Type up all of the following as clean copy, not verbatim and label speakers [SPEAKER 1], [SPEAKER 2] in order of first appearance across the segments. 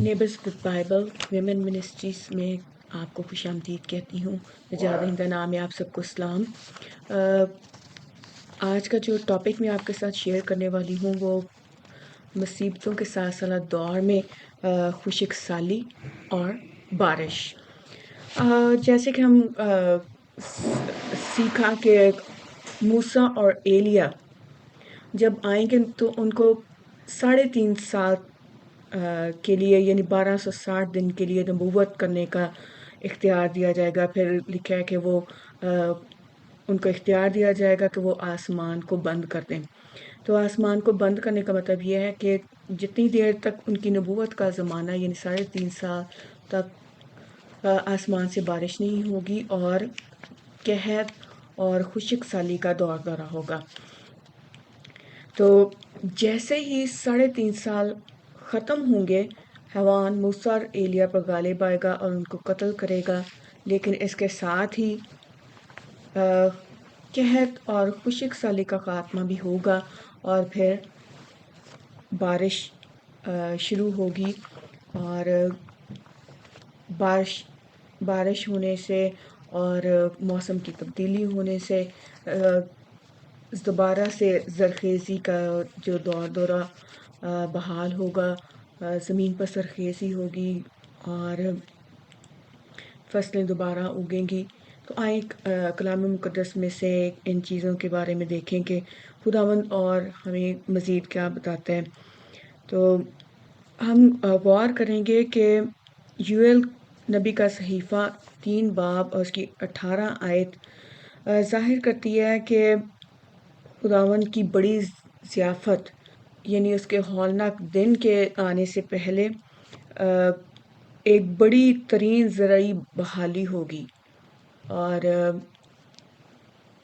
[SPEAKER 1] Neighbours with Bible women ministries میں آپ کو خوش آمدید کہتی ہوں. نجات ہند نام ہے. آپ سب کو اسلام. آج کا جو ٹاپک میں آپ کے ساتھ شیئر کرنے والی ہوں وہ مصیبتوں کے ساتھ ساتھ دور میں خشک سالی اور بارش. جیسے کہ ہم سیکھا کہ موسیٰ اور ایلیا جب آئیں گے تو ان کو 3.5 سال کے لیے یعنی 1260 دن کے لیے نبوت کرنے کا اختیار دیا جائے گا. پھر لکھا ہے کہ وہ ان کو اختیار دیا جائے گا کہ وہ آسمان کو بند کر دیں. تو آسمان کو بند کرنے کا مطلب یہ ہے کہ جتنی دیر تک ان کی نبوت کا زمانہ یعنی 3.5 سال تک آسمان سے بارش نہیں ہوگی اور قحط اور خشک سالی کا دورہ ہوگا. تو جیسے ہی 3.5 سال ختم ہوں گے حیوان موسیٰ اور ایلیا پر غالب آئے گا اور ان کو قتل کرے گا. لیکن اس کے ساتھ ہی قحط اور خشک سالی کا خاتمہ بھی ہوگا اور پھر بارش شروع ہوگی. اور بارش ہونے سے اور موسم کی تبدیلی ہونے سے دوبارہ سے زرخیزی کا جو دورہ بحال ہوگا. زمین پر سرخیزی ہوگی اور فصلیں دوبارہ اگیں گی. تو آئیں کلام مقدس میں سے ان چیزوں کے بارے میں دیکھیں کہ خداوند اور ہمیں مزید کیا بتاتا ہے. تو ہم غور کریں گے کہ یوئیل نبی کا صحیفہ 3 باب اور اس کی 18 آیت ظاہر کرتی ہے کہ خداوند کی بڑی ضیافت یعنی اس کے ہولناک دن کے آنے سے پہلے ایک بڑی ترین زرعی بحالی ہوگی اور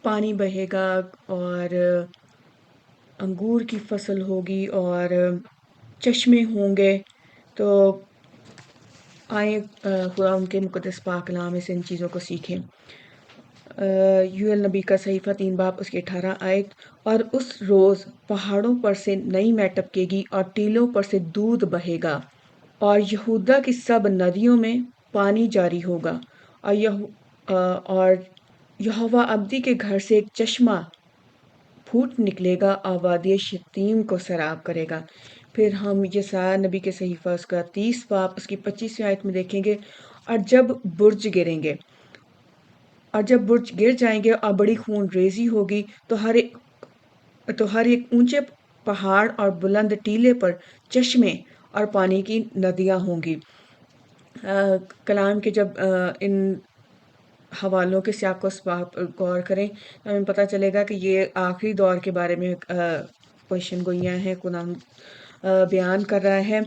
[SPEAKER 1] پانی بہے گا اور انگور کی فصل ہوگی اور چشمے ہوں گے. تو آئیں خدا ان کے مقدس پاک کلام میں سے ان چیزوں کو سیکھیں. یوئیل نبی کا صحیفہ 3 باب اس کی 18 آیت. اور اس روز پہاڑوں پر سے نئی مے ٹپکے گی اور ٹیلوں پر سے دودھ بہے گا اور یہودا کی سب ندیوں میں پانی جاری ہوگا اور یہوہ ابدی کے گھر سے ایک چشمہ پھوٹ نکلے گا اور وادی شتیم کو سیراب کرے گا. پھر ہم یسعیاہ نبی کے صحیفہ اس کا 30 باب اس کی 25 آیت میں دیکھیں گے. اور جب برج گریں گے اور جب برج گر جائیں گے اور بڑی خون ریزی ہوگی تو ہر ایک اونچے پہاڑ اور بلند ٹیلے پر چشمے اور پانی کی ندیاں ہوں گی. کلام کے جب ان حوالوں کے سیاق و اسباق غور کریں تو ہمیں پتہ چلے گا کہ یہ آخری دور کے بارے میں پیشن گوئیاں ہیں قرآن بیان کر رہا ہے.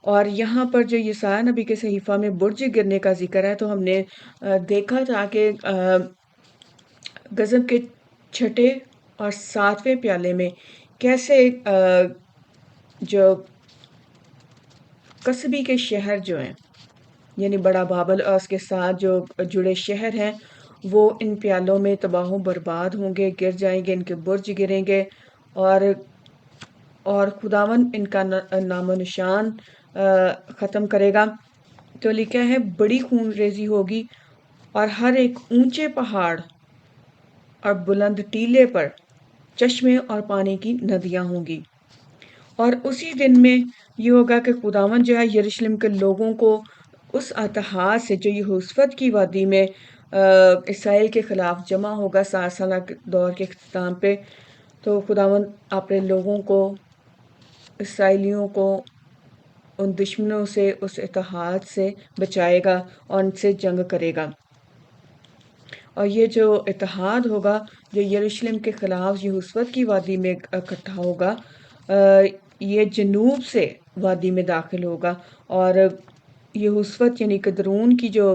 [SPEAKER 1] اور یہاں پر جو یسعیاہ نبی کے صحیفہ میں برج گرنے کا ذکر ہے تو ہم نے دیکھا تھا کہ غضب کے 6 اور 7ویں پیالے میں کیسے جو قصبی کے شہر جو ہیں یعنی بڑا بابل اور اس کے ساتھ جو جڑے شہر ہیں وہ ان پیالوں میں تباہ و برباد ہوں گے، گر جائیں گے، ان کے برج گریں گے اور خداوند ان کا نام و نشان ختم کرے گا. تو لکھا ہے بڑی خون ریزی ہوگی اور ہر ایک اونچے پہاڑ اور بلند ٹیلے پر چشمے اور پانی کی ندیاں ہوں گی. اور اسی دن میں یہ ہوگا کہ خداوند جو ہے یروشلم کے لوگوں کو اس اتحاد سے جو یہوشافط کی وادی میں اسرائیل کے خلاف جمع ہوگا 7 سالہ دور کے اختتام پہ. تو خداوند اپنے لوگوں کو اسرائیلیوں کو ان دشمنوں سے اس اتحاد سے بچائے گا اور ان سے جنگ کرے گا. اور یہ جو اتحاد ہوگا جو یروشلم کے خلاف یہوشافط کی وادی میں اکٹھا ہوگا یہ جنوب سے وادی میں داخل ہوگا اور یہوشافط یعنی قدرون کی جو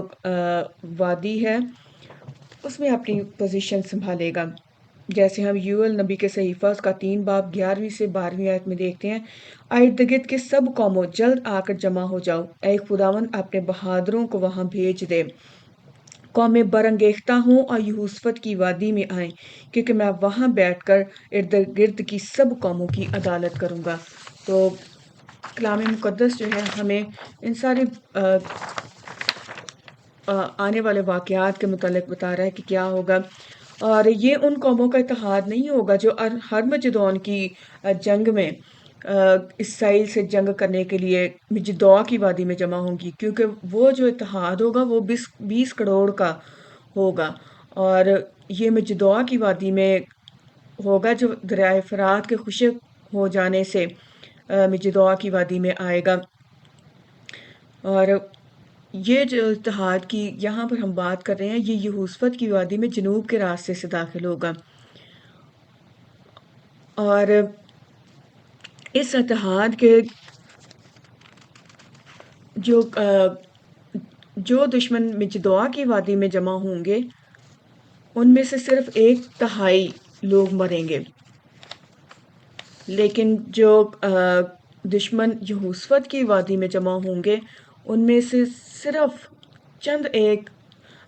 [SPEAKER 1] وادی ہے اس میں اپنی پوزیشن سنبھالے گا. جیسے ہم یوئیل نبی کے صحیفہ اس کا 3 باب 11 سے 12 آیت میں دیکھتے ہیں. ارد گرد کے سب قوموں جلد آ کر جمع ہو جاؤ، اے خداوند اپنے بہادروں کو وہاں بھیج دے. قومیں برانگیختہ ہوں اور یہوشافط کی وادی میں آئیں کیونکہ میں وہاں بیٹھ کر ارد گرد کی سب قوموں کی عدالت کروں گا. تو کلام مقدس جو ہے ہمیں ان سارے آنے والے واقعات کے متعلق بتا رہا ہے کہ کیا ہوگا، اور یہ ان قوموں کا اتحاد نہیں ہوگا جو ہرمجدون کی جنگ میں اسرائیل سے جنگ کرنے کے لیے مجدوع کی وادی میں جمع ہوں گی، کیونکہ وہ جو اتحاد ہوگا وہ 20 کروڑ کا ہوگا، اور یہ مجدوع کی وادی میں ہوگا جو دریائے فرات کے خشک ہو جانے سے مجدوع کی وادی میں آئے گا۔ اور یہ جو اتحاد کی یہاں پر ہم بات کر رہے ہیں، یہ یہوشفت کی وادی میں جنوب کے راستے سے داخل ہوگا، اور اس اتحاد کے جو دشمن مجدوع کی وادی میں جمع ہوں گے ان میں سے صرف 1/3 لوگ مریں گے، لیکن جو دشمن یہوشفت کی وادی میں جمع ہوں گے ان میں سے صرف چند ایک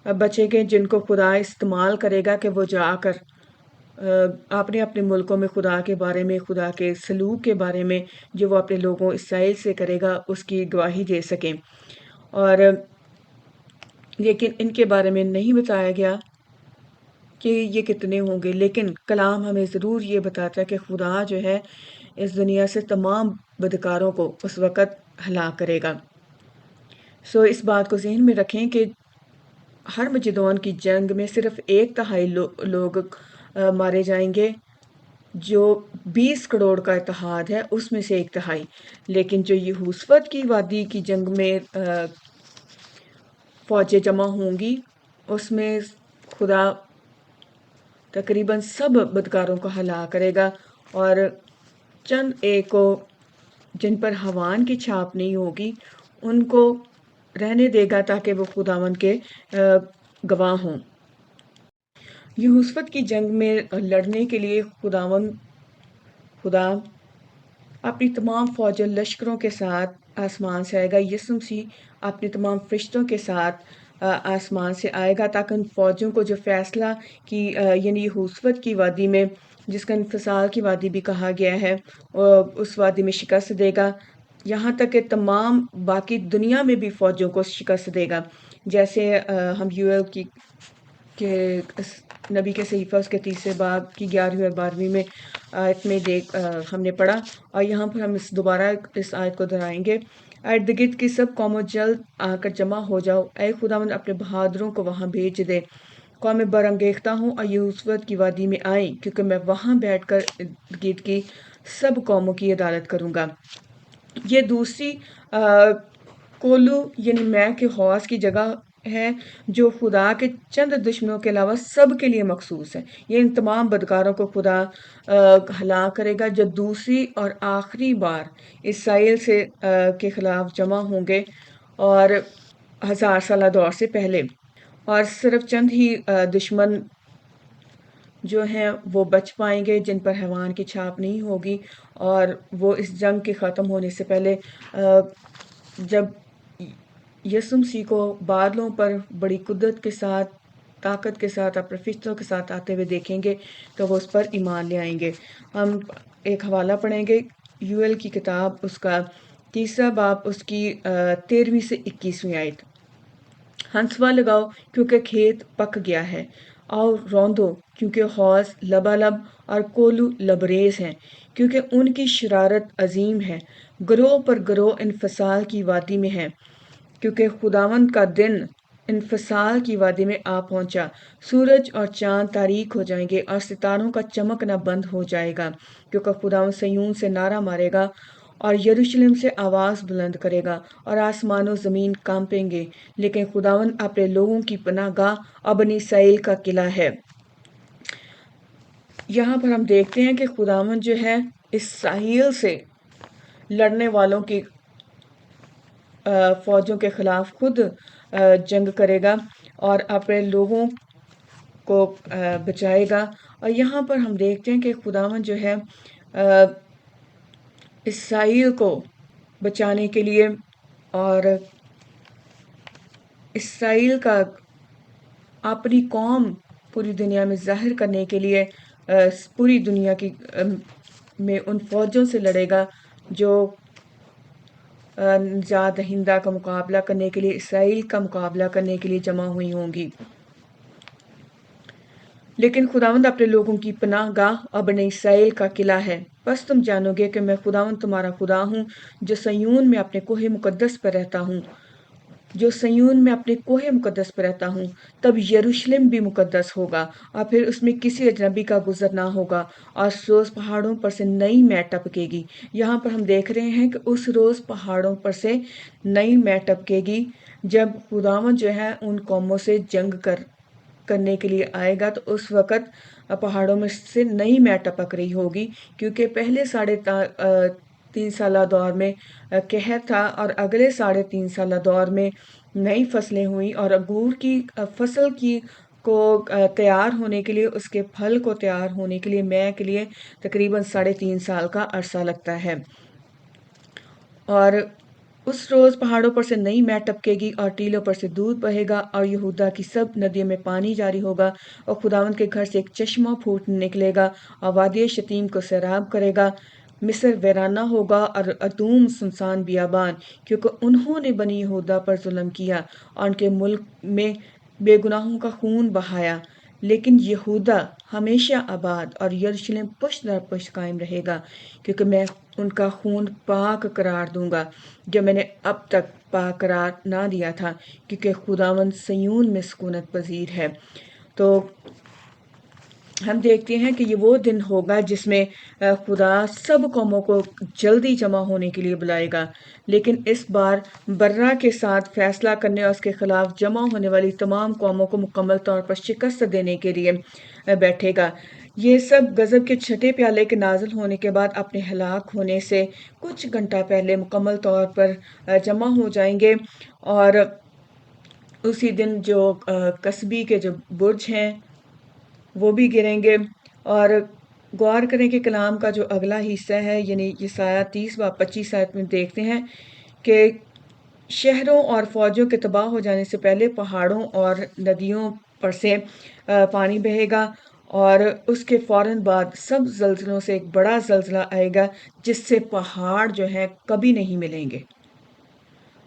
[SPEAKER 1] بچے گے جن کو خدا استعمال کرے گا کہ وہ جا کر اپنے اپنے ملکوں میں خدا کے بارے میں، خدا کے سلوک کے بارے میں جو وہ اپنے لوگوں اسرائیل سے کرے گا اس کی گواہی دے سکیں۔ اور لیکن ان کے بارے میں نہیں بتایا گیا کہ یہ کتنے ہوں گے، لیکن کلام ہمیں ضرور یہ بتاتا ہے کہ خدا جو ہے اس دنیا سے تمام بدکاروں کو اس وقت ہلاک کرے گا۔ اس بات کو ذہن میں رکھیں کہ ہرمجدون کی جنگ میں صرف 1/3 لوگ مارے جائیں گے، جو 20 کروڑ کا اتحاد ہے اس میں سے 1/3، لیکن جو یہوشفت کی وادی کی جنگ میں فوجیں جمع ہوں گی اس میں خدا تقریباً سب بدکاروں کو ہلاک کرے گا، اور چند ایک کو جن پر حوان کی چھاپ نہیں ہوگی ان کو رہنے دے گا تاکہ وہ خداوند کے گواہ ہوں۔ یہوشفت کی جنگ میں لڑنے کے لیے خدا اپنی تمام فوج و لشکروں کے ساتھ آسمان سے آئے گا۔ یسوع مسیح اپنے تمام فرشتوں کے ساتھ آسمان سے آئے گا تاکہ ان فوجوں کو جو فیصلہ کی یعنی یہوشفت کی وادی میں، جس کا انفصال کی وادی بھی کہا گیا ہے، اس وادی میں شکست دے گا، یہاں تک کہ تمام باقی دنیا میں بھی فوجوں کو شکست دے گا، جیسے ہم یوئیل کے نبی کے صحیفہ اس کے 3 باب کی 11ویں اور 12ویں میں آیت میں ہم نے پڑھا، اور یہاں پر ہم دوبارہ اس آیت کو دہرائیں گے۔ ارد گرد کی سب قوموں جلد آ کر جمع ہو جاؤ، اے خداوند اپنے بہادروں کو وہاں بھیج دے، قومیں برانگیختہ ہوں اور یہوشفت کی وادی میں آئیں، کیونکہ میں وہاں بیٹھ کر ارد گرد کی سب قوموں کی عدالت کروں گا۔ یہ دوسری کولو یعنی میں کے حوض کی جگہ ہے جو خدا کے چند دشمنوں کے علاوہ سب کے لیے مخصوص ہے۔ یہ ان تمام بدکاروں کو خدا ہلاک کرے گا جو دوسری اور آخری بار اسرائیل کے خلاف جمع ہوں گے، اور 1000 سالہ دور سے پہلے، اور صرف چند ہی دشمن جو ہیں وہ بچ پائیں گے جن پر حیوان کی چھاپ نہیں ہوگی، اور وہ اس جنگ کے ختم ہونے سے پہلے جب یسوع مسیح کو بادلوں پر بڑی قدرت کے ساتھ، طاقت کے ساتھ، اپنے فرشتوں کے ساتھ آتے ہوئے دیکھیں گے تو وہ اس پر ایمان لے آئیں گے۔ ہم ایک حوالہ پڑھیں گے، یوئیل کی کتاب اس کا 3 باب اس کی 13ویں سے 21ویں آیت۔ ہنسوا لگاؤ کیونکہ کھیت پک گیا ہے، آؤ روندو کیونکہ حوض لبالب اور کولو لبریز ہیں، کیونکہ ان کی شرارت عظیم ہے، گروہ پر گروہ انفصال کی وادی میں ہے، کیونکہ خداوند کا دن انفصال کی وادی میں آ پہنچا، سورج اور چاند تاریک ہو جائیں گے اور ستاروں کا چمکنا بند ہو جائے گا، کیونکہ خداوند صیون سے نعرہ مارے گا اور یروشلم سے آواز بلند کرے گا، اور آسمان و زمین کانپیں گے، لیکن خداوند اپنے لوگوں کی پناہ گاہ اور بنی اسرائیل کا قلعہ ہے۔ یہاں پر ہم دیکھتے ہیں کہ خداوند جو ہے اسرائیل سے لڑنے والوں کی فوجوں کے خلاف خود جنگ کرے گا اور اپنے لوگوں کو بچائے گا، اور یہاں پر ہم دیکھتے ہیں کہ خداوند جو ہے اسرائیل کو بچانے کے لیے اور اسرائیل کا اپنی قوم پوری دنیا میں ظاہر کرنے کے لیے پوری دنیا کی میں ان فوجوں سے لڑے گا جو نجات دہندہ کا مقابلہ کرنے کے لیے، اسرائیل کا مقابلہ کرنے کے لیے جمع ہوئی ہوں گی۔ لیکن خداوند اپنے لوگوں کی پناہ گاہ اور بنی اسرائیل کا قلعہ ہے۔ بس تم جانو گے کہ میں خداوند تمہارا خدا ہوں، جو صیون میں اپنے کوہ مقدس پر رہتا ہوں، تب یروشلم بھی مقدس ہوگا، اور پھر اس میں کسی اجنبی کا گزر نہ ہوگا، اور اس روز پہاڑوں پر سے نئی مے ٹپکے گی۔ یہاں پر ہم دیکھ رہے ہیں کہ اس روز پہاڑوں پر سے نئی مے ٹپکے گی، جب خداوند جو ہے ان قوموں سے جنگ کرنے کے لیے آئے گا، تو اس وقت پہاڑوں میں سے نئی مے ٹپک رہی ہوگی، کیونکہ پہلے 3.5 سالہ دور میں قحط تھا، اور اگلے 3.5 سالہ دور میں نئی فصلیں ہوئیں، اور انگور کی فصل کو تیار ہونے کے لیے، اس کے پھل کو تیار ہونے کے لیے، مے کے لیے تقریباً 3.5 سال کا عرصہ لگتا ہے۔ اور اس روز پہاڑوں پر سے نئی مے ٹپکے گی، اور ٹیلوں پر سے دودھ بہے گا، اور یہودا کی سب ندیوں میں پانی جاری ہوگا، اور خداوند کے گھر سے ایک چشمہ پھوٹ نکلے گا، اور وادی شتیم کو سیراب کرے گا۔ مصر ویرانہ ہوگا اور ادوم سنسان بیابان، کیونکہ انہوں نے بنی یہودا پر ظلم کیا اور ان کے ملک میں بے گناہوں کا خون بہایا۔ لیکن یہودا ہمیشہ آباد اور یروشلم پشت در پشت قائم رہے گا، کیونکہ میں ان کا خون پاک قرار دوں گا، جو میں نے اب تک پاک قرار نہ دیا تھا، کیونکہ خداوند صیون میں سکونت پذیر ہے۔ تو ہم دیکھتے ہیں کہ یہ وہ دن ہوگا جس میں خدا سب قوموں کو جلدی جمع ہونے کے لیے بلائے گا، لیکن اس بار برہ کے ساتھ فیصلہ کرنے اور اس کے خلاف جمع ہونے والی تمام قوموں کو مکمل طور پر شکست دینے کے لیے بیٹھے گا۔ یہ سب غضب کے چھٹے پیالے کے نازل ہونے کے بعد اپنے ہلاک ہونے سے کچھ گھنٹہ پہلے مکمل طور پر جمع ہو جائیں گے، اور اسی دن جو قصبی کے جو برج ہیں وہ بھی گریں گے۔ اور غور کریں کہ کلام کا جو اگلا حصہ ہے، یعنی یسایہ 30 و 25 آیت میں دیکھتے ہیں کہ شہروں اور فوجوں کے تباہ ہو جانے سے پہلے پہاڑوں اور ندیوں پر سے پانی بہے گا، اور اس کے فوراً بعد سب زلزلوں سے ایک بڑا زلزلہ آئے گا، جس سے پہاڑ جو ہیں کبھی نہیں ملیں گے۔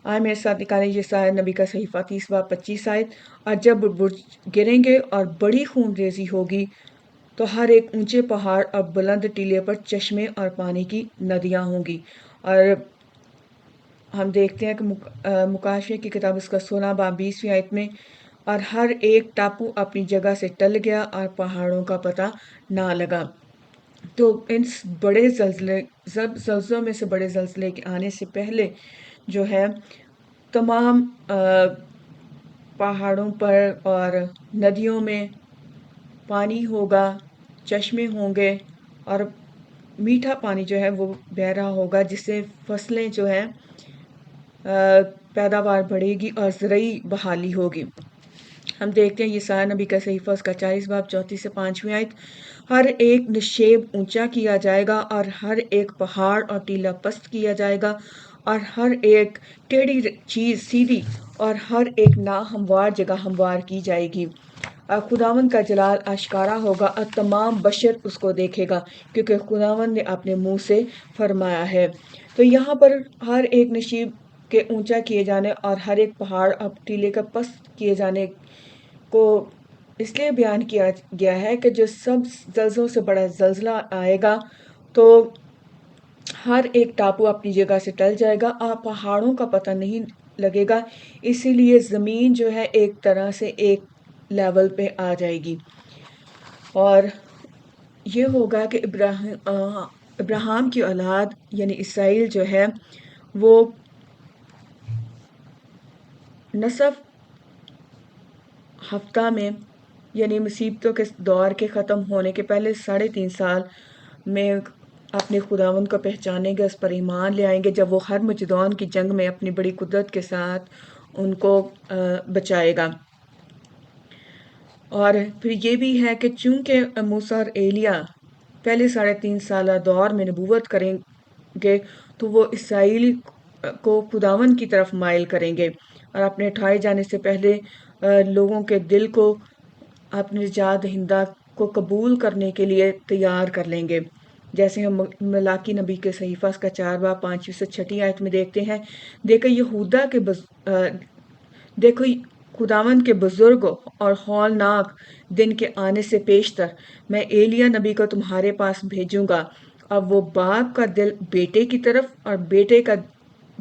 [SPEAKER 1] آئے میرے ساتھ نکالیں یسایہ نبی کا صحیفہ 30 و 25 آیت۔ اور جب برج گریں گے اور بڑی خون ریزی ہوگی، تو ہر ایک اونچے پہاڑ اور بلند ٹیلے پر چشمے اور پانی کی ندیاں ہوں گی۔ اور ہم دیکھتے ہیں کہ مکاشفے کی کتاب اس کا 16 باب 20 آیت میں، اور ہر ایک ٹاپو اپنی جگہ سے ٹل گیا اور پہاڑوں کا پتہ نہ لگا۔ تو ان بڑے زلزلوں میں سے بڑے زلزلے کے آنے سے پہلے جو ہے تمام پہاڑوں پر اور ندیوں میں پانی ہوگا، چشمے ہوں گے، اور میٹھا پانی جو ہے وہ بہہ رہا ہوگا، جس سے فصلیں جو ہیں پیداوار بڑھے گی اور زرعی بحالی ہوگی۔ ہم دیکھتے ہیں یسایہ نبی کا صحیفہ اس کا 40 باب 34 سے 5 آیت۔ ہر ایک نشیب اونچا کیا جائے گا، اور ہر ایک پہاڑ اور ٹیلہ پست کیا جائے گا، اور ہر ایک ٹیڑھی چیز سیدھی، اور ہر ایک ناہموار جگہ ہموار کی جائے گی۔ خداوند کا جلال آشکارا ہوگا، اور تمام بشر اس کو دیکھے گا، کیونکہ خداوند نے اپنے منہ سے فرمایا ہے۔ تو یہاں پر ہر ایک نشیب کے اونچا کیے جانے اور ہر ایک پہاڑ اور ٹیلے کا پست کیے جانے کو اس لیے بیان کیا گیا ہے کہ جو سب زلزلوں سے بڑا زلزلہ آئے گا، تو ہر ایک ٹاپو اپنی جگہ سے ٹل جائے گا، اور پہاڑوں کا پتہ نہیں لگے گا، اسی لیے زمین جو ہے ایک طرح سے ایک لیول پہ آ جائے گی۔ اور یہ ہوگا کہ ابراہیم کی اولاد یعنی اسرائیل جو ہے وہ نصف ہفتہ میں، یعنی مصیبتوں کے دور کے ختم ہونے کے پہلے 3.5 سال میں اپنے خداوند کو پہچانیں گے، اس پر ایمان لے آئیں گے، جب وہ ہر مجدون کی جنگ میں اپنی بڑی قدرت کے ساتھ ان کو بچائے گا۔ اور پھر یہ بھی ہے کہ چونکہ موسیٰ اور ایلیاہ پہلے 3.5 سالہ دور میں نبوت کریں گے، تو وہ اسرائیل کو خداوند کی طرف مائل کریں گے، اور اپنے اٹھائے جانے سے پہلے لوگوں کے دل کو اپنے نجات دہندہ کو قبول کرنے کے لیے تیار کر لیں گے۔ جیسے ہم ملاکی نبی کے صحیفہ اس کا 4 باب 5 سے 6 آیت میں دیکھتے ہیں، دیکھو خداوند کے بزرگ اور ہولناک دن کے آنے سے پیشتر میں ایلیا نبی کو تمہارے پاس بھیجوں گا، اب وہ باپ کا دل بیٹے کی طرف اور بیٹے کا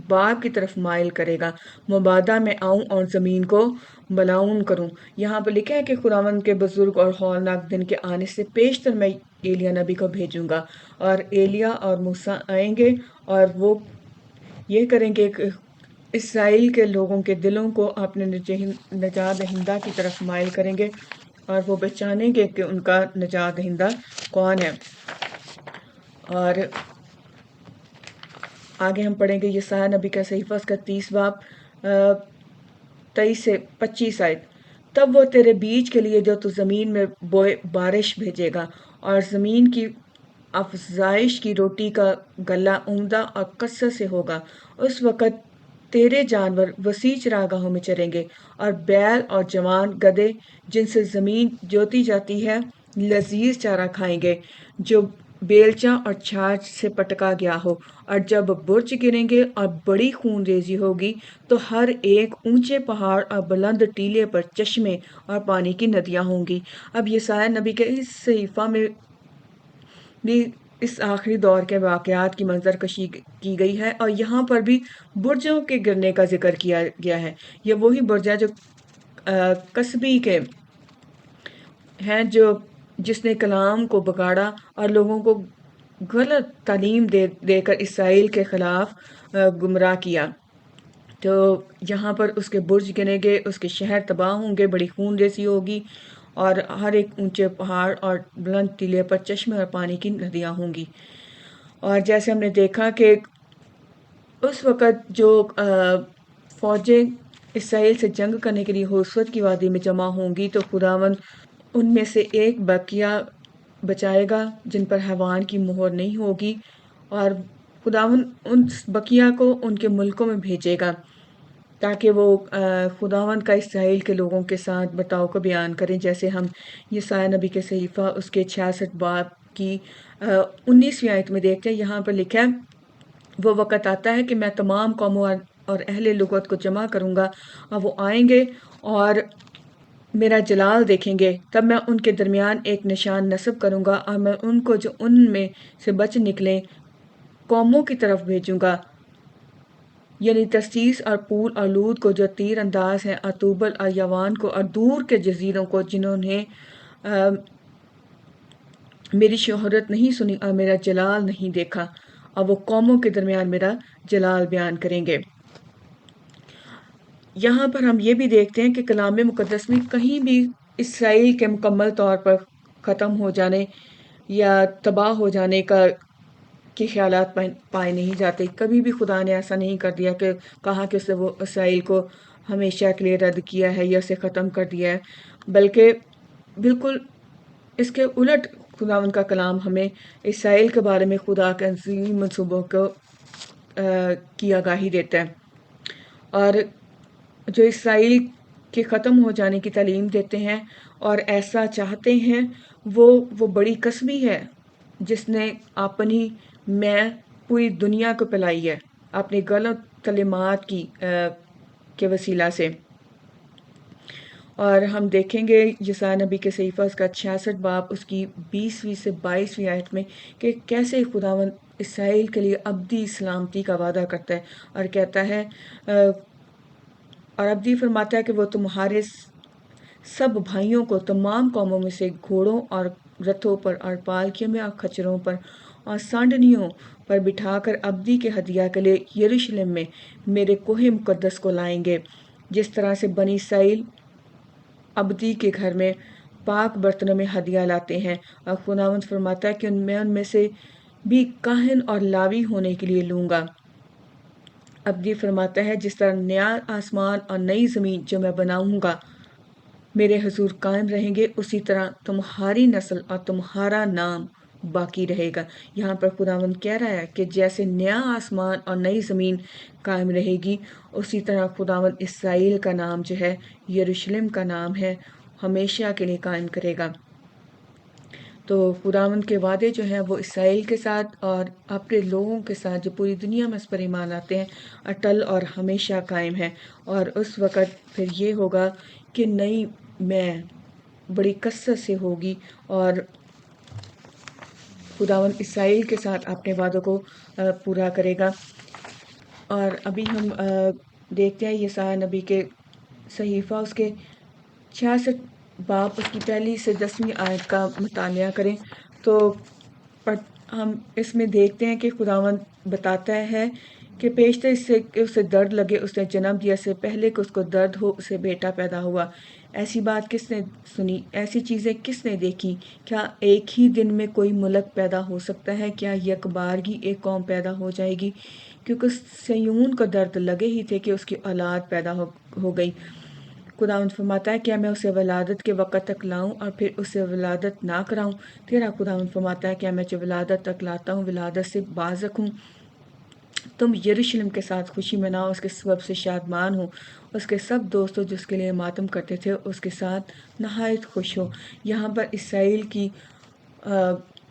[SPEAKER 1] باپ کی طرف مائل کرے گا، مبادہ میں آؤں اور زمین کو ملعون کروں۔ یہاں پر لکھا ہے کہ خداوند کے بزرگ اور ہولناک دن کے آنے سے پیشتر میں ایلیا نبی کو بھیجوں گا، اور ایلیا اور موسیٰ آئیں گے اور وہ یہ کریں گے کہ اسرائیل کے لوگوں کے دلوں کو اپنے نجات دہندہ کی طرف مائل کریں گے، اور وہ پہچانیں گے کہ ان کا نجات دہندہ کون ہے۔ اور آگے ہم پڑھیں گے یسایہ نبی کا صحیفہ اس کا 30 باب 23 سے 25 آیت۔ تب وہ تیرے بیج کے لیے جو تو زمین میں بوئے بارش بھیجے گا، اور زمین کی افزائش کی روٹی کا گلہ عمدہ اور کثرت سے ہوگا۔ اس وقت تیرے جانور وسیع چراگاہوں میں چریں گے، اور بیل اور جوان گدھے جن سے زمین جوتی جاتی ہے لذیذ چارہ کھائیں گے، جو بیلچہ اور چھاچ سے پٹکا گیا ہو۔ اور جب برج گریں گے اور بڑی خون ریزی ہوگی تو ہر ایک اونچے پہاڑ اور بلند ٹیلے پر چشمے اور پانی کی ندیاں ہوں گی۔ اب یسایہ نبی کے اس صحیفہ میں بھی اس آخری دور کے واقعات کی منظر کشی کی گئی ہے، اور یہاں پر بھی برجوں کے گرنے کا ذکر کیا گیا ہے۔ یہ وہی برج ہے جو کسبی کے ہیں، جس نے کلام کو بگاڑا اور لوگوں کو غلط تعلیم دے کر اسرائیل کے خلاف گمراہ کیا۔ تو یہاں پر اس کے برج گنے گے، اس کے شہر تباہ ہوں گے، بڑی خون ریزی ہوگی، اور ہر ایک اونچے پہاڑ اور بلند ٹیلے پر چشمے اور پانی کی ندیاں ہوں گی۔ اور جیسے ہم نے دیکھا کہ اس وقت جو فوجیں اسرائیل سے جنگ کرنے کے لیے ہوسوت کی وادی میں جمع ہوں گی، تو خداوند ان میں سے ایک بقیہ بچائے گا جن پر حیوان کی مہر نہیں ہوگی، اور خداوند ان بقیہ کو ان کے ملکوں میں بھیجے گا تاکہ وہ خداوند کا اسرائیل کے لوگوں کے ساتھ برتاؤ کو بیان کریں، جیسے ہم یسایہ نبی کے صحیفہ اس کے 66 باب کی 19ویں آیت میں دیکھتے ہیں۔ یہاں پر لکھا ہے، وہ وقت آتا ہے کہ میں تمام قوموں اور اہل لغت کو جمع کروں گا، اور وہ آئیں گے اور میرا جلال دیکھیں گے، تب میں ان کے درمیان ایک نشان نصب کروں گا، اور میں ان کو جو ان میں سے بچ نکلیں قوموں کی طرف بھیجوں گا، یعنی ترسیس اور پول اور لود کو جو تیر انداز ہیں، اور توبل اور یوان کو، اور دور کے جزیروں کو جنہوں نے میری شہرت نہیں سنی اور میرا جلال نہیں دیکھا، اور وہ قوموں کے درمیان میرا جلال بیان کریں گے۔ یہاں پر ہم یہ بھی دیکھتے ہیں کہ کلام مقدس میں کہیں بھی اسرائیل کے مکمل طور پر ختم ہو جانے یا تباہ ہو جانے کے خیالات پائے نہیں جاتے۔ کبھی بھی خدا نے ایسا نہیں کر دیا کہ کہا کہ وہ اسرائیل کو ہمیشہ کے لیے رد کیا ہے یا اسے ختم کر دیا ہے، بلکہ بالکل اس کے الٹ خداوند کا کلام ہمیں اسرائیل کے بارے میں خدا کے عظیم منصوبوں کی آگاہی دیتا ہے، اور جو اسرائیل کے ختم ہو جانے کی تعلیم دیتے ہیں اور ایسا چاہتے ہیں، وہ بڑی کسبی ہے جس نے اپنی میں پوری دنیا کو پھیلائی ہے اپنی غلط کلمات کے وسیلہ سے۔ اور ہم دیکھیں گے یسایہ نبی کے صحیفہ اس کا 66 باب اس کی 20ویں سے 22ویں آیت میں کہ کیسے خداوند اسرائیل کے لیے ابدی سلامتی کا وعدہ کرتا ہے، اور کہتا ہے اور ابدی فرماتا ہے کہ وہ تمہارے سب بھائیوں کو تمام قوموں میں سے گھوڑوں اور رتھوں پر اور پالکیوں میں اور کھچروں پر اور سانڈنیوں پر بٹھا کر ابدی کے ہدیہ کے لیے یروشلم میں میرے کوہ مقدس کو لائیں گے، جس طرح سے بنی اسرائیل ابدی کے گھر میں پاک برتنوں میں ہدیہ لاتے ہیں۔ اور خداوند فرماتا ہے کہ میں ان میں سے بھی کاہن اور لاوی ہونے کے لیے لوں گا۔ ابدی فرماتا ہے جس طرح نیا آسمان اور نئی زمین جو میں بناؤں گا میرے حضور قائم رہیں گے، اسی طرح تمہاری نسل اور تمہارا نام باقی رہے گا۔ یہاں پر خداوند کہہ رہا ہے کہ جیسے نیا آسمان اور نئی زمین قائم رہے گی، اسی طرح خداوند اسرائیل کا نام جو ہے، یروشلم کا نام ہے، ہمیشہ کے لیے قائم کرے گا۔ تو خداوند کے وعدے جو ہیں وہ اسرائیل کے ساتھ اور اپنے لوگوں کے ساتھ جو پوری دنیا میں اس پر ایمان آتے ہیں اٹل اور ہمیشہ قائم ہے۔ اور اس وقت پھر یہ ہوگا کہ نئی میں بڑی کثرت سے ہوگی اور خداوند اسرائیل کے ساتھ اپنے وعدوں کو پورا کرے گا۔ اور ابھی ہم دیکھتے ہیں یسایا نبی کے صحیفہ اس کے 66 باب اس کی پہلی سے 10ویں آیت کا مطالعہ کریں تو ہم اس میں دیکھتے ہیں کہ خداوند بتاتا ہے کہ پیشتر اس سے کہ اسے درد لگے، اس نے جنم دیا سے پہلے کہ اس کو درد ہو اسے بیٹا پیدا ہوا۔ ایسی بات کس نے سنی، ایسی چیزیں کس نے دیکھی؟ کیا ایک ہی دن میں کوئی ملک پیدا ہو سکتا ہے؟ کیا یک بارگی ایک قوم پیدا ہو جائے گی؟ کیونکہ سیون کو درد لگے ہی تھے کہ اس کی اولاد پیدا ہو گئی۔ خداوند فرماتا ہے کیا میں اسے ولادت کے وقت تک لاؤں اور پھر اسے ولادت نہ کراؤں؟ تیرا خداوند فرماتا ہے کیا میں جو ولادت تک لاتا ہوں ولادت سے باز رکھوں؟ تم یروشلم کے ساتھ خوشی مناؤ، اس کے سبب سے شادمان ہو، اس کے سب دوستوں جس کے لیے ماتم کرتے تھے اس کے ساتھ نہایت خوش ہو۔ یہاں پر اسرائیل کی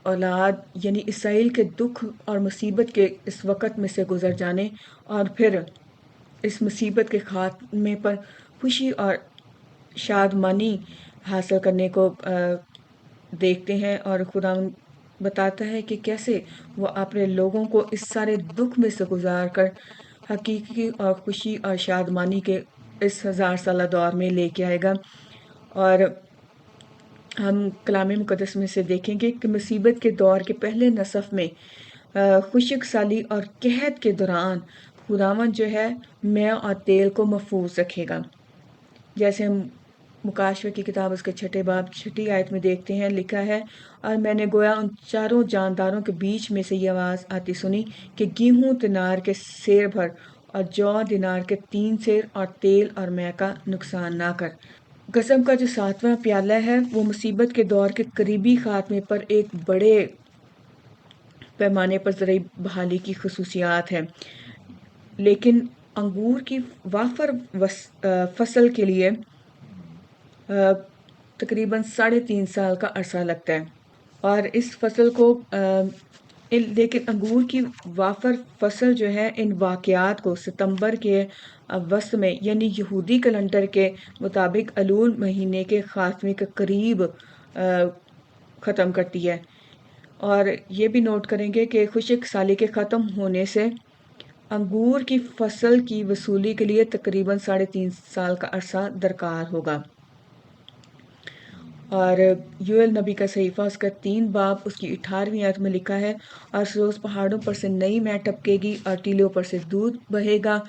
[SPEAKER 1] اولاد یعنی اسرائیل کے دکھ اور مصیبت کے اس وقت میں سے گزر جانے اور پھر اس مصیبت کے خاتمے پر خوشی اور شادمانی حاصل کرنے کو دیکھتے ہیں، اور خدا بتاتا ہے کہ کیسے وہ اپنے لوگوں کو اس سارے دکھ میں سے گزار کر حقیقی اور خوشی اور شادمانی کے اس 1000 سالہ دور میں لے کے آئے گا۔ اور ہم کلام مقدس میں سے دیکھیں گے کہ مصیبت کے دور کے پہلے نصف میں خشک سالی اور قحط کے دوران خداوند جو ہے میوہ اور تیل کو محفوظ رکھے گا۔ جیسے ہم مکاشفہ کی کتاب اس کے 6 باب 6 آیت میں دیکھتے ہیں، لکھا ہے اور میں نے گویا ان چاروں جانداروں کے بیچ میں سے یہ آواز آتی سنی کہ گیہوں دینار کے سیر بھر اور جو دینار کے 3 سیر اور تیل اور میوہ کا نقصان نہ کر۔ غضب کا جو 7واں پیالہ ہے وہ مصیبت کے دور کے قریبی خاتمے پر ایک بڑے پیمانے پر زرعی بحالی کی خصوصیات ہے، لیکن انگور کی وافر فصل کے لیے تقریباً 3.5 سال کا عرصہ لگتا ہے، اور اس فصل کو لیکن انگور کی وافر فصل جو ہے ان واقعات کو ستمبر کے وسط میں یعنی یہودی کیلنڈر کے مطابق الول مہینے کے خاتمے کے قریب ختم کرتی ہے۔ اور یہ بھی نوٹ کریں گے کہ خشک سالی کے ختم ہونے سے انگور کی فصل کی وصولی کے لیے تقریباً 3.5 سال کا عرصہ درکار ہوگا۔ اور یوئیل نبی کا صحیفہ اس کا 3 باب اس کی 18ویں آیت میں لکھا ہے، اور روز پہاڑوں پر سے نئی مے ٹپکے گی اور ٹیلوں پر سے دودھ بہے گا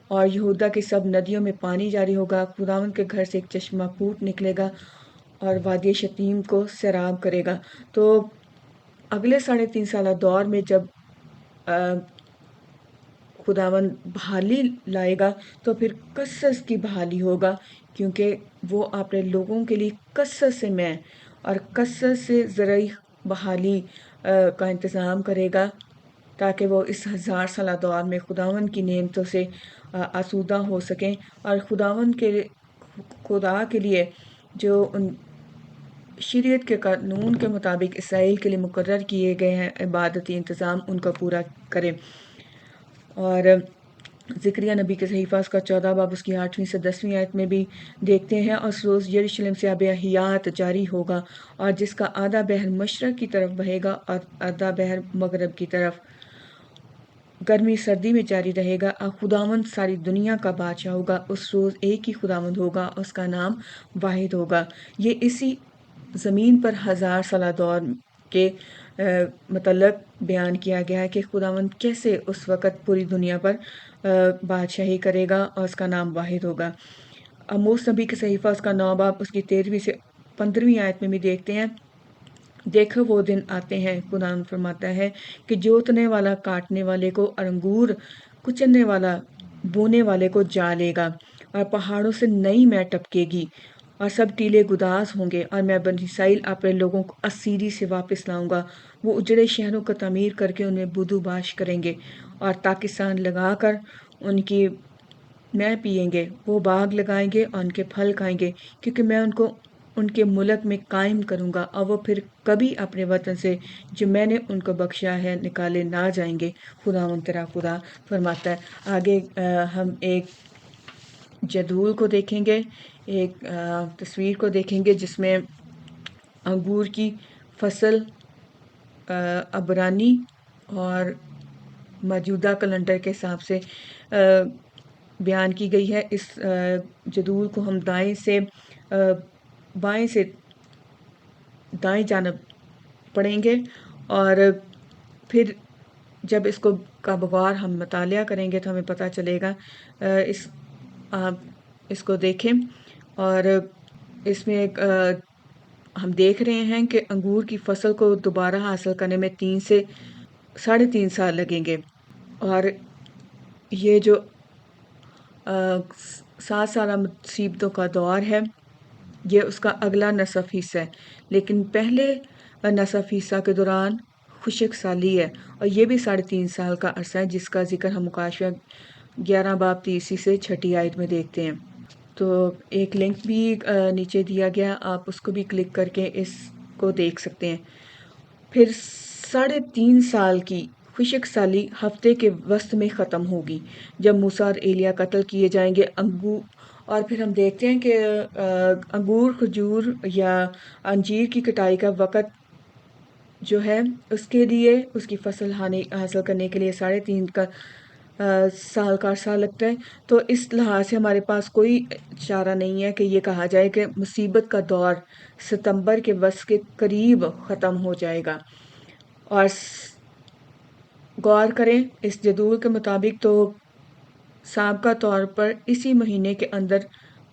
[SPEAKER 1] اور یہودا کی سب ندیوں میں پانی جاری ہوگا۔ خداوند کے گھر سے ایک چشمہ پھوٹ نکلے گا اور وادی شتیم کو سیراب کرے گا۔ تو اگلے 3.5 سالہ دور میں جب خداوند بحالی لائے گا تو پھر کثرت کی بحالی ہوگا، کیونکہ وہ اپنے لوگوں کے لیے کثرت سے میں اور کثرت سے زرعی بحالی کا انتظام کرے گا تاکہ وہ اس 1000 سالہ دور میں خداوند کی نعمتوں سے آسودہ ہو سکیں، اور خدا کے لیے جو ان شریعت کے قانون کے مطابق اسرائیل کے لیے مقرر کیے گئے ہیں عبادتی انتظام ان کو پورا کرے۔ اور زکریا نبی کے صحیفہ اس کا 14 باب اس کی 8ویں سے 10ویں آیت میں بھی دیکھتے ہیں، اور اس روز یروشلم سے آب حیات جاری ہوگا اور جس کا آدھا بحر مشرق کی طرف بہے گا اور آدھا بحر مغرب کی طرف۔ گرمی سردی میں جاری رہے گا، اور خداوند ساری دنیا کا بادشاہ ہوگا۔ اس روز ایک ہی خداوند ہوگا، اس کا نام واحد ہوگا۔ یہ اسی زمین پر 1000 سالہ دور کے متعلق بیان کیا گیا ہے کہ خداوند کیسے اس وقت پوری دنیا پر بادشاہی کرے گا اور اس کا نام واحد ہوگا۔ آموس نبی کے صحیفہ اس کا 9 باب اس کی 13ویں سے 15ویں آیت میں بھی دیکھتے ہیں، دیکھو وہ دن آتے ہیں، خداوند فرماتا ہے کہ جوتنے والا کاٹنے والے کو اور انگور کچلنے والا بونے والے کو جا لے گا، اور پہاڑوں سے نئی مے ٹپکے گی اور سب ٹیلے گداز ہوں گے، اور میں بنی اسرائیل اپنے لوگوں کو اسیری سے واپس لاؤں گا۔ وہ اجڑے شہروں کو تعمیر کر کے ان میں بدو باش کریں گے اور تاکستان لگا کر ان کی مے پئیں گے۔ وہ باغ لگائیں گے اور ان کے پھل کھائیں گے، کیونکہ میں ان کو ان کے ملک میں قائم کروں گا اور وہ پھر کبھی اپنے وطن سے جو میں نے ان کو بخشا ہے نکالے نہ جائیں گے، خداوند تیرا خدا فرماتا ہے۔ آگے ہم ایک جدول کو دیکھیں گے، ایک تصویر کو دیکھیں گے جس میں انگور کی فصل عبرانی اور موجودہ کیلنڈر کے حساب سے بیان کی گئی ہے۔ اس جدول کو ہم بائیں سے دائیں جانب پڑھیں گے، اور پھر جب اس کا بغور ہم مطالعہ کریں گے تو ہمیں پتہ چلے گا۔ اس کو دیکھیں، اور اس میں ہم دیکھ رہے ہیں کہ انگور کی فصل کو دوبارہ حاصل کرنے میں 3 سے 3.5 سال لگیں گے، اور یہ جو 7 سالہ مصیبتوں کا دور ہے یہ اس کا اگلا نصف حصہ ہے، لیکن پہلے نصف حصہ کے دوران خشک سالی ہے، اور یہ بھی 3.5 سال کا عرصہ ہے جس کا ذکر ہم مکاشفہ 11 باب 30 سے 6 آیت میں دیکھتے ہیں۔ تو ایک لنک بھی نیچے دیا گیا، آپ اس کو بھی کلک کر کے اس کو دیکھ سکتے ہیں۔ پھر 3.5 سال کی خشک سالی ہفتے کے وسط میں ختم ہوگی جب موسیٰ اور ایلیا قتل کیے جائیں گے۔ اور پھر ہم دیکھتے ہیں کہ انگور، کھجور یا انجیر کی کٹائی کا وقت جو ہے اس کے لیے اس کی فصل حاصل کرنے کے لیے 3.5 سال کا عرصہ لگتا ہے۔ تو اس لحاظ سے ہمارے پاس کوئی چارہ نہیں ہے کہ یہ کہا جائے کہ مصیبت کا دور ستمبر کے وسط کے قریب ختم ہو جائے گا۔ اور غور کریں اس جدول کے مطابق تو سابقہ طور پر اسی مہینے کے اندر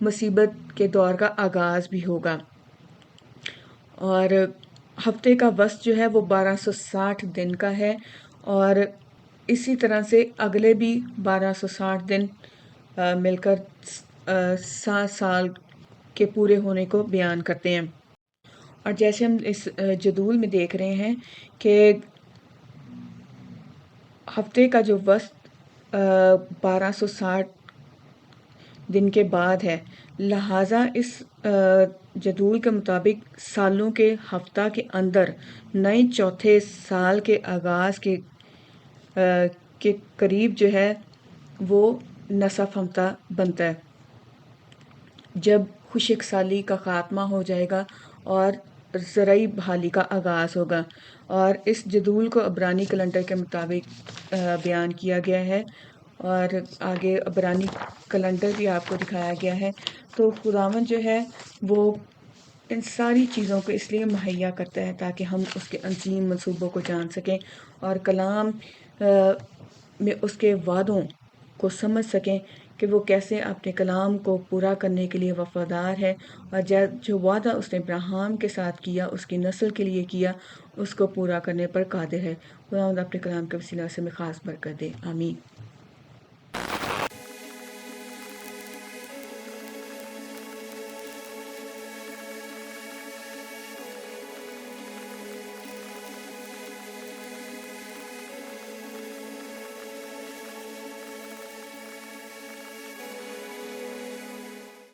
[SPEAKER 1] مصیبت کے دور کا آغاز بھی ہوگا، اور ہفتے کا وسط جو ہے وہ 1260 دن کا ہے، اور اسی طرح سے اگلے بھی 1260 دن مل کر 7 سال کے پورے ہونے کو بیان کرتے ہیں۔ اور جیسے ہم اس جدول میں دیکھ رہے ہیں کہ ہفتے کا جو وسط 1260 دن کے بعد ہے، لہٰذا اس جدول کے مطابق سالوں کے ہفتہ کے اندر نئے چوتھے سال کے آغاز کے قریب جو ہے وہ نصف ہفتہ بنتا ہے، جب خشک سالی کا خاتمہ ہو جائے گا اور زرعی بحالی کا آغاز ہوگا۔ اور اس جدول کو عبرانی کیلنڈر کے مطابق بیان کیا گیا ہے، اور آگے عبرانی کیلنڈر بھی آپ کو دکھایا گیا ہے۔ تو خداوند جو ہے وہ ان ساری چیزوں کو اس لیے مہیا کرتا ہے تاکہ ہم اس کے عظیم منصوبوں کو جان سکیں اور کلام میں اس کے وعدوں کو سمجھ سکیں کہ وہ کیسے اپنے کلام کو پورا کرنے کے لیے وفادار ہے، اور جو وعدہ اس نے ابراہیم کے ساتھ کیا، اس کی نسل کے لیے کیا، اس کو پورا کرنے پر قادر ہے۔ خداوند اپنے کلام کے وسیلہ سے ہمیں خاص برکت دے، آمین۔